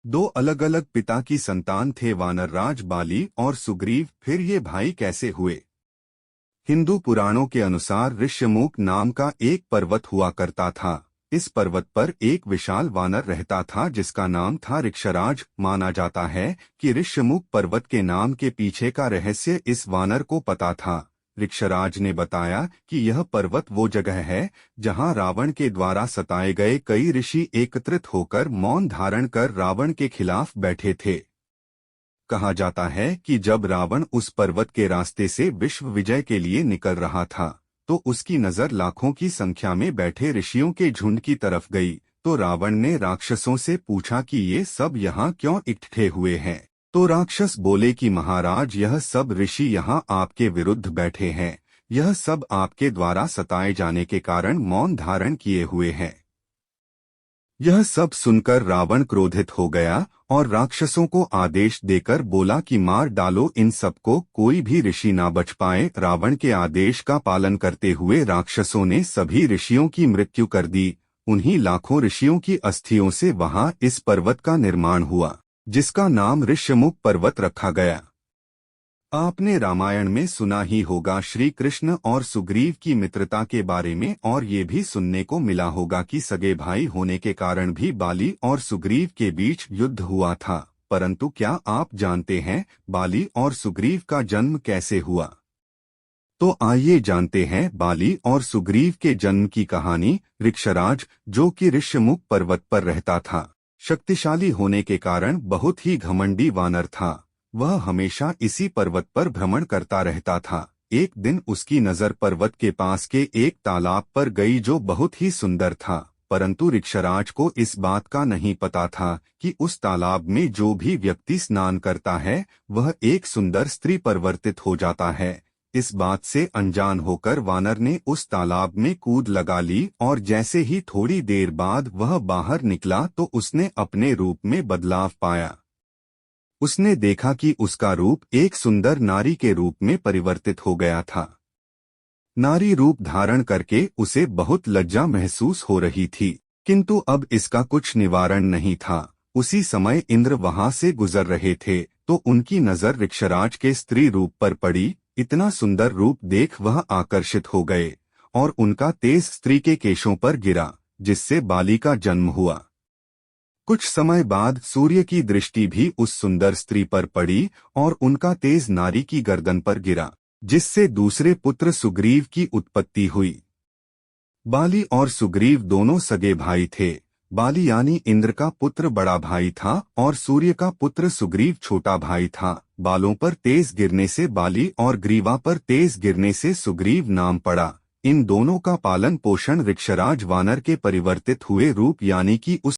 दो अलग अलग पिता की संतान थे वानरराज बाली और सुग्रीव। फिर ये भाई कैसे हुए? हिंदू पुराणों के अनुसार ऋष्यमुख नाम का एक पर्वत हुआ करता था। इस पर्वत पर एक विशाल वानर रहता था जिसका नाम था ऋक्षराज। माना जाता है कि ऋष्यमुख पर्वत के नाम के पीछे का रहस्य इस वानर को पता था। ऋक्षराज ने बताया कि यह पर्वत वो जगह है जहां रावण के द्वारा सताए गए कई ऋषि एकत्रित होकर मौन धारण कर रावण के खिलाफ बैठे थे। कहा जाता है कि जब रावण उस पर्वत के रास्ते से विश्व विजय के लिए निकल रहा था तो उसकी नजर लाखों की संख्या में बैठे ऋषियों के झुंड की तरफ गई। तो रावण ने राक्षसों से पूछा कि ये सब यहाँ क्यों इकट्ठे हुए हैं। तो राक्षस बोले कि महाराज, यह सब ऋषि यहाँ आपके विरुद्ध बैठे हैं। यह सब आपके द्वारा सताए जाने के कारण मौन धारण किए हुए हैं। यह सब सुनकर रावण क्रोधित हो गया और राक्षसों को आदेश देकर बोला कि मार डालो इन सबको, कोई भी ऋषि ना बच पाए। रावण के आदेश का पालन करते हुए राक्षसों ने सभी ऋषियों की मृत्यु कर दी। उन्हीं लाखों ऋषियों की अस्थियों से वहां इस पर्वत का निर्माण हुआ जिसका नाम ऋष्यमुख पर्वत रखा गया। आपने रामायण में सुना ही होगा श्री कृष्ण और सुग्रीव की मित्रता के बारे में, और ये भी सुनने को मिला होगा कि सगे भाई होने के कारण भी बाली और सुग्रीव के बीच युद्ध हुआ था। परंतु क्या आप जानते हैं बाली और सुग्रीव का जन्म कैसे हुआ? तो आइए जानते हैं बाली और सुग्रीव के जन्म की कहानी। ऋक्षराज, जो कि ऋष्यमुख पर्वत पर रहता था, शक्तिशाली होने के कारण बहुत ही घमंडी वानर था। वह हमेशा इसी पर्वत पर भ्रमण करता रहता था। एक दिन उसकी नजर पर्वत के पास के एक तालाब पर गई जो बहुत ही सुंदर था। परंतु ऋक्षराज को इस बात का नहीं पता था कि उस तालाब में जो भी व्यक्ति स्नान करता है वह एक सुंदर स्त्री परिवर्तित हो जाता है। इस बात से अनजान होकर वानर ने उस तालाब में कूद लगा ली और जैसे ही थोड़ी देर बाद वह बाहर निकला तो उसने अपने रूप में बदलाव पाया। उसने देखा कि उसका रूप एक सुंदर नारी के रूप में परिवर्तित हो गया था। नारी रूप धारण करके उसे बहुत लज्जा महसूस हो रही थी, किंतु अब इसका कुछ निवारण नहीं था। उसी समय इंद्र वहां से गुजर रहे थे तो उनकी नजर ऋक्षराज के स्त्री रूप पर पड़ी। इतना सुंदर रूप देख वह आकर्षित हो गए और उनका तेज स्त्री के केशों पर गिरा, जिससे बाली का जन्म हुआ। कुछ समय बाद सूर्य की दृष्टि भी उस सुंदर स्त्री पर पड़ी और उनका तेज नारी की गर्दन पर गिरा, जिससे दूसरे पुत्र सुग्रीव की उत्पत्ति हुई। बाली और सुग्रीव दोनों सगे भाई थे। बाली यानी इंद्र का पुत्र बड़ा भाई था और सूर्य का पुत्र सुग्रीव छोटा भाई था। बालों पर तेज गिरने से बाली और ग्रीवा पर तेज गिरने से सुग्रीव नाम पड़ा। इन दोनों का पालन पोषण ऋक्षराज वानर के परिवर्तित हुए रूप यानी कि उस